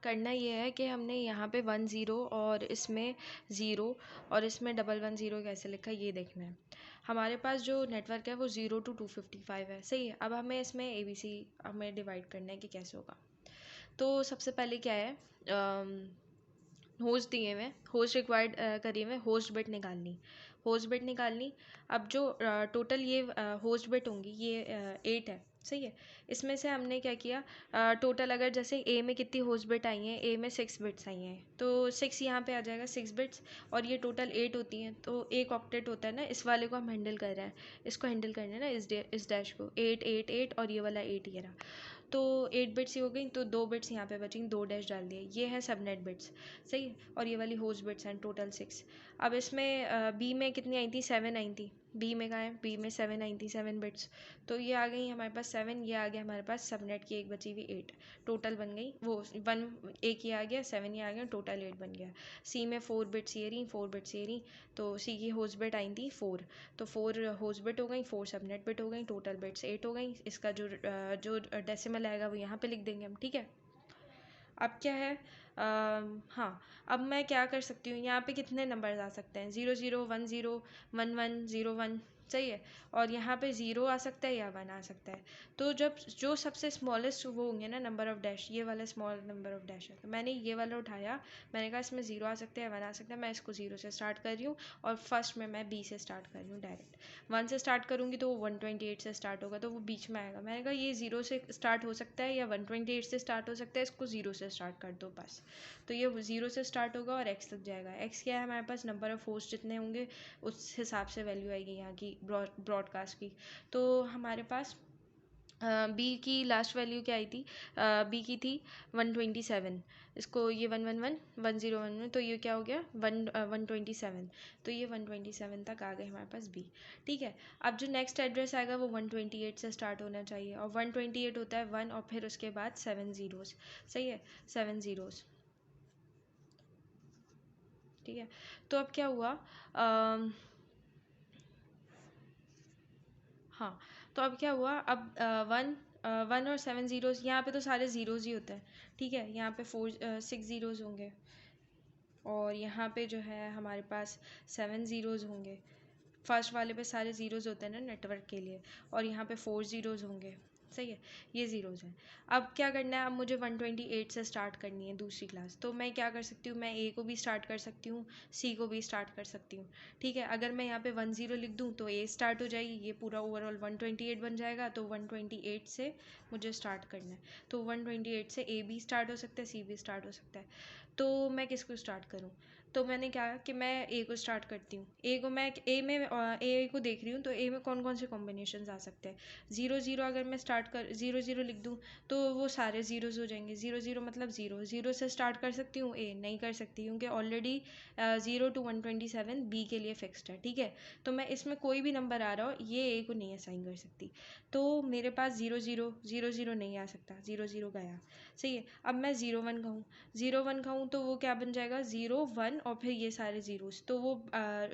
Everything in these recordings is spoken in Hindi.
करना ये है कि हमने यहाँ पे 1 0 और इसमें 0 और इसमें 1 1 0 कैसे लिखा है ये देखना है। हमारे पास जो नेटवर्क है वो 0 to 255 है, सही है। अब हमें इसमें ABC हमें डिवाइड करना है कि कैसे होगा। तो सबसे पहले क्या है, होस्ट दिए हुए, होस्ट रिक्वायर्ड करिए हुए, होस्ट बिट निकालनी। अब जो टोटल ये होस्ट बिट होंगी ये 8 है, सही है। इसमें से हमने क्या किया, टोटल अगर जैसे ए में कितनी होस्ट बिट आई हैं, ए में 6 बिट्स आई हैं तो 6 यहाँ पे आ जाएगा 6 बिट्स, और ये टोटल 8 होती हैं तो एक ऑक्टेट होता है ना, इस वाले को हम हैंडल कर रहे हैं, इसको हैंडल करना है ना, इस डैश को 8 8 8 और ये वाला 8 ये रहा। तो 8 बिट्स ही हो गई, तो 2 बिट्स यहाँ पे बचेंगी, 2 डैश डाल दिए, ये है सबनेट बिट्स, सही है। और ये वाली होस्ट बिट्स हैं टोटल 6। अब इसमें बी में कितनी आई थी, 7 आई थी। बी में कहाँ है, बी में 7 आई थी, 7 बिट्स, तो ये आ गई हमारे पास 7, ये आ गया हमारे पास सबनेट की एक बची हुई 8, टोटल बन गई वो 1, एक ये आ गया, 7 ये आ गया, टोटल 8 बन गया। सी में 4 बिट्स ये रही, 4 बिट्स ये रही, तो सी की होस्ट बिट आई थी 4, तो 4 होस्ट बिट हो गई, 4 सबनेट बिट हो गई, टोटल बिट्स 8 हो गई। इसका जो डेसिमल आएगा वो यहाँ पे लिख देंगे हम, ठीक है। अब क्या है, हाँ, अब मैं क्या कर सकती हूँ, यहाँ पे कितने नंबर आ सकते हैं, 0 0 1 0 1 1 0 1, सही है। और यहाँ पे 0 आ सकता है या 1 आ सकता है। तो जब जो सबसे स्मॉलेस्ट वो होंगे ना नंबर ऑफ डैश, ये वाला स्मॉल नंबर ऑफ डैश है, तो मैंने ये वाला उठाया, मैंने कहा इसमें 0 आ सकते हैं, 1 आ सकता है, मैं इसको 0 से स्टार्ट कर रही हूँ और फर्स्ट में मैं बी से स्टार्ट कर रही हूँ डायरेक्ट। 1 से स्टार्ट करूँगी तो वो 128 से स्टार्ट होगा, तो वो बीच में आएगा। मैंने कहा ये 0 से स्टार्ट हो सकता है या 128 से स्टार्ट हो सकता है, इसको 0 से स्टार्ट कर दो बस। तो ये 0 से स्टार्ट होगा और x तक जाएगा। x क्या है हमारे पास, नंबर ऑफ होस्ट जितने होंगे उस हिसाब से वैल्यू आएगी यहाँ की ब्रॉडकास्ट की। तो हमारे पास बी की लास्ट वैल्यू क्या आई थी, बी की थी 127, इसको ये 111 1011, तो ये क्या हो गया 127, तो ये 127 तक आ गए हमारे पास बी, ठीक है। अब जो नेक्स्ट एड्रेस आएगा वो 128 से स्टार्ट होना चाहिए, और 128 होता है 1 और फिर उसके बाद 7 ज़ीरोज़, सही है, 7 ज़ीरोज़, ठीक है। तो अब क्या हुआ, हाँ, तो अब क्या हुआ, अब 1 और 7 ज़ीरोज़, यहाँ पे तो सारे ज़ीरोज़ ही होते हैं, ठीक है। यहाँ पे 6 ज़ीरोज़ होंगे और यहाँ पे जो है हमारे पास 7 ज़ीरोज़ होंगे। फर्स्ट वाले पे सारे ज़ीरोज़ होते हैं ना नेटवर्क के लिए, और यहाँ पे 4 ज़ीरोज़ होंगे, सही है, ये ज़ीरोज़ हैं। अब क्या करना है, अब मुझे 128 से स्टार्ट करनी है दूसरी क्लास, तो मैं क्या कर सकती हूँ, मैं ए को भी स्टार्ट कर सकती हूँ, सी को भी स्टार्ट कर सकती हूँ, ठीक है। अगर मैं यहाँ पे 1 0 लिख दूँ तो ए स्टार्ट हो जाएगी, ये पूरा ओवरऑल 128 बन जाएगा, तो 128 से मुझे स्टार्ट करना है, तो 128 से ए भी स्टार्ट हो सकता है, सी भी स्टार्ट हो सकता है। तो मैं किसको स्टार्ट करूँ, तो मैंने क्या कि मैं ए को स्टार्ट करती हूँ, ए को मैं ए को देख रही हूँ, तो ए में कौन कौन से कॉम्बिनेशन आ सकते हैं। 0 0 अगर मैं स्टार्ट कर 0 0 लिख दूँ तो वो सारे ज़ीरोज़ हो जाएंगे, 0 0 मतलब 0 0 से स्टार्ट कर सकती हूँ, ए नहीं कर सकती क्योंकि ऑलरेडी 0 to 127 बी के लिए फिक्स्ड है, ठीक है। तो मैं इसमें कोई भी नंबर आ रहा हो ये ए को नहीं असाइन कर सकती, तो मेरे पास 0 0 0 0 नहीं आ सकता, 0 0 गया, सही है। अब मैं 0 1 कहूँ, 0 1 कहूँ तो वो क्या बन जाएगा 0 1 और फिर ये सारे ज़ीरोज़, तो वो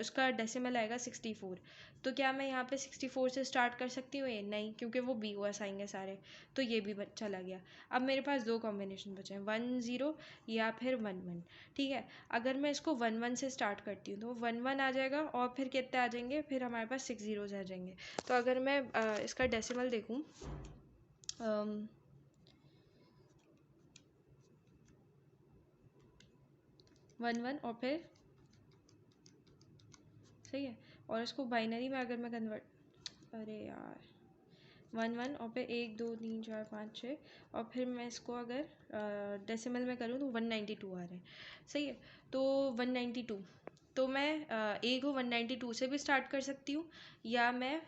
उसका डेसिमल आएगा 64, तो क्या मैं यहाँ पे 64 से स्टार्ट कर सकती हूँ, ये नहीं, क्योंकि वो बी को असाइन है सारे, तो ये भी चला गया। अब मेरे पास दो कॉम्बिनेशन बचे हैं, 1 0 या फिर 1 1, ठीक है। अगर मैं इसको 1 1 से स्टार्ट करती हूँ तो 1 1 आ जाएगा और फिर कितने आ जाएंगे, फिर हमारे पास 6 ज़ीरोज़ आ जाएंगे। तो अगर मैं इसका डेसिमल देखूँ, 1 1 और फिर, सही है, और इसको बाइनरी में अगर मैं कन्वर्ट, अरे यार, 1 1 और फिर 1 2 3 4 5 6, और फिर मैं इसको अगर डेसिमल में करूँ तो 192 आ रहे हैं, सही है। तो 192, तो मैं ए को 192 से भी स्टार्ट कर सकती हूँ, या मैं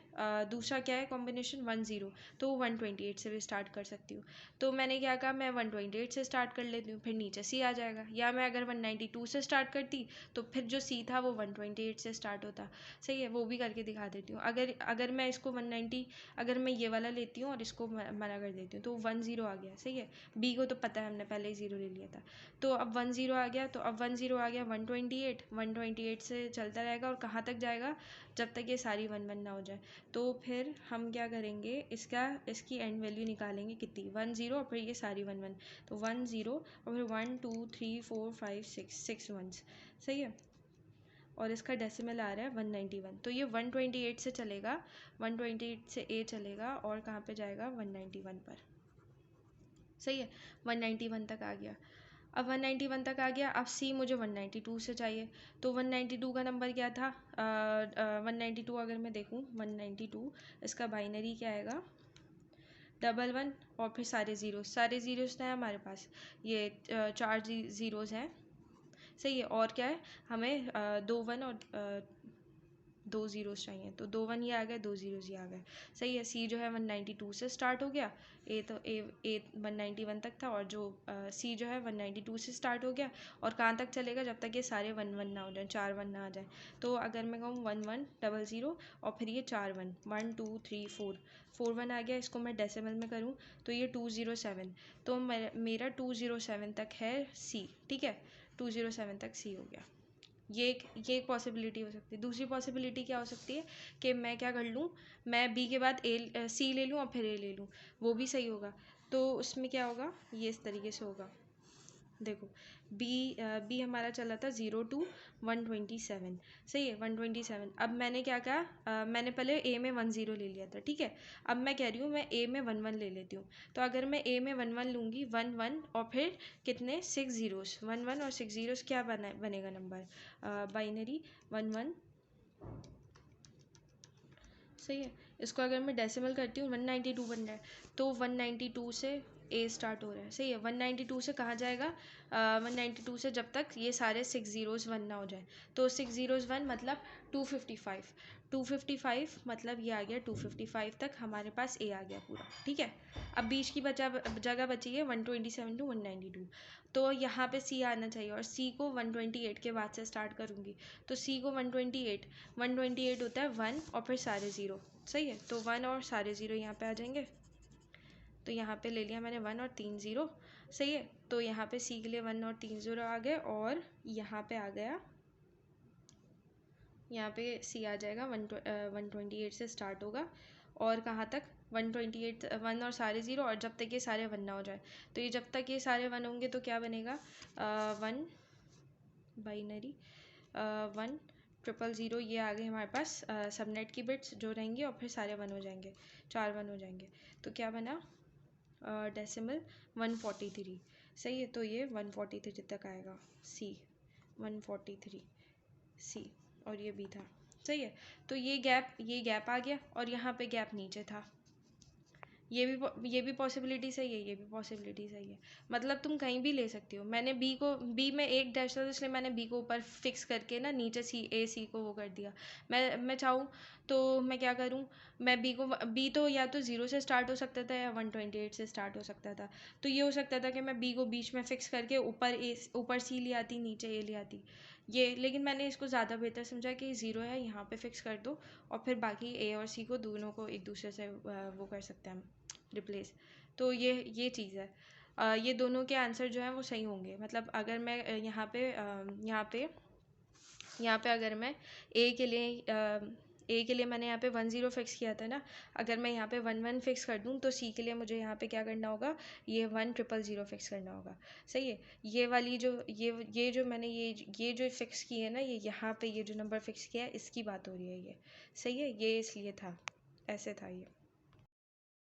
दूसरा क्या है कॉम्बिनेशन 1 0, तो 128 से भी स्टार्ट कर सकती हूँ। तो मैंने क्या कहा, मैं 128 से स्टार्ट कर लेती हूँ, फिर नीचे सी आ जाएगा, या मैं अगर 192 से स्टार्ट करती तो फिर जो सी था वो 128 से स्टार्ट होता, सही है, वो भी करके दिखा देती हूँ। अगर अगर मैं इसको 190, अगर मैं ये वाला लेती हूँ और इसको मना कर देती हूँ तो 1 0 आ गया, सही है। बी को तो पता है हमने पहले ही 0 ले लिया था, तो अब 1 0 आ गया, तो अब 1 0 आ गया 128 128 से चलता रहेगा और कहाँ तक जाएगा, जब तक ये सारी 1 1 ना हो जाए। तो फिर हम क्या करेंगे, इसकी एंड वैल्यू निकालेंगे कितनी, 1 0 और फिर ये सारी 1 1, तो 1 0 और फिर 1 2 3 4 5 6 1s, सही है। और इसका डेसिमल आ रहा है 191, तो ये 128 से चलेगा, 128 से ए चलेगा और कहाँ पे जाएगा, 191 पर, सही है। 191 तक आ गया। अब 191 तक आ गया, अब सी मुझे 192 से चाहिए। तो 192 का नंबर क्या था, 192 अगर मैं देखूँ 192, इसका बाइनरी क्या आएगा, 1 1 और फिर सारे ज़ीरोज़ हैं हमारे पास, ये 4 ज़ीरोज़ हैं, सही है। और क्या है, हमें 2 1 और 2 ज़ीरोज़ चाहिए, तो 2 1 ये आ गए, 2 ज़ीरोज़ ये आ गए, सही है। सी जो है 192 से स्टार्ट हो गया, ए 191 तक था, और जो सी जो है 192 से स्टार्ट हो गया और कहाँ तक चलेगा, जब तक ये सारे 1 1 ना हो जाए, 4 1 ना आ जाए। तो अगर मैं कहूँ 1 1 0 0 और फिर ये 4 1 1 2 3 4 1 आ गया, इसको मैं डेसिमल में करूँ तो ये 207, तो मेरा 207 तक है सी, ठीक है, 207 तक सी हो गया। ये एक पॉसिबिलिटी हो सकती है। दूसरी पॉसिबिलिटी क्या हो सकती है कि मैं क्या कर लूँ, मैं बी के बाद सी ले लूँ और फिर ए ले लूँ, वो भी सही होगा। तो उसमें क्या होगा, ये इस तरीके से होगा, देखो बी हमारा चला था 0 to 127, सही है, 127। अब मैंने क्या कहा, मैंने पहले ए में 1 0 ले लिया था, ठीक है। अब मैं कह रही हूँ मैं ए में 1 1 ले लेती हूँ। तो अगर मैं ए में 1 1 लूँगी, 1 1 और फिर कितने 6 ज़ीरोज़, 1 1 और 6 ज़ीरोज़, क्या बनेगा नंबर, बाइनरी 1 1, सही है। इसको अगर मैं डेसिमल करती हूँ 192 बन रहा है, तो 192 से ए स्टार्ट हो रहा है, सही है। 192 से कहाँ जाएगा, 192 से जब तक ये सारे 6 ज़ीरोज़ 1 ना हो जाए, तो 6 ज़ीरोज़ 1 मतलब 255, 255 मतलब ये आ गया 255 तक हमारे पास ए आ गया पूरा, ठीक है। अब बीच की जगह बची है 127 to 192, तो यहाँ पे सी आना चाहिए, और सी को 128 के बाद से स्टार्ट करूँगी। तो सी को 128 होता है 1 और फिर सारे ज़ीरो, सही है। तो 1 और सारे ज़ीरो यहाँ पे आ जाएंगे, तो यहाँ पे ले लिया मैंने 1 और 3 ज़ीरो, सही है। तो यहाँ पे सी के लिए 1 और 3 ज़ीरो आ गए, और यहाँ पे आ गया, यहाँ पे सी आ जाएगा 128 से स्टार्ट होगा और कहाँ तक 128, 1 और सारे ज़ीरो, और जब तक ये सारे 1 ना हो जाए। तो ये जब तक ये सारे 1 होंगे तो क्या बनेगा, 1 बाइनरी 1 0 0 0, ये आ गए हमारे पास सबनेट की बिट्स जो रहेंगी, और फिर सारे 1 हो जाएंगे, 4 1 हो जाएंगे। तो क्या बना, डेसिमल 143, सही है। तो ये 143 तक आएगा, सी 143 सी, और ये बी था, सही है। तो ये गैप आ गया, और यहाँ पे गैप नीचे था, ये भी पॉसिबिलिटी सही है, ये भी पॉसिबिलिटी सही है। मतलब तुम कहीं भी ले सकती हो। मैंने बी में एक डैश था, इसलिए मैंने बी को ऊपर फिक्स करके ना नीचे सी को वो कर दिया। मैं चाहूँ तो मैं क्या करूँ, मैं बी तो या तो 0 से स्टार्ट हो सकता था या 128 से स्टार्ट हो सकता था। तो ये हो सकता था कि मैं बी को बीच में फ़िक्स करके ऊपर सी ले आती, नीचे ए ले आती, ये। लेकिन मैंने इसको ज़्यादा बेहतर समझा कि 0 है, यहाँ पे फ़िक्स कर दो, और फिर बाकी ए और सी को दोनों को एक दूसरे से वो कर सकते हैं हम, रिप्लेस। तो ये चीज़ है, ये दोनों के आंसर जो हैं वो सही होंगे। मतलब अगर मैं यहाँ पे अगर मैं ए के लिए मैंने यहाँ पे 1 0 फिक्स किया था ना, अगर मैं यहाँ पे 1 1 फिक्स कर दूँ, तो सी के लिए मुझे यहाँ पे क्या करना होगा, ये 1 0 0 फिक्स करना होगा, सही है। ये वाली जो ये जो मैंने ये जो फिक्स की है ना, ये यहाँ पे ये जो नंबर फिक्स किया है, इसकी बात हो रही है, ये सही है, ये इसलिए था, ऐसे था ये।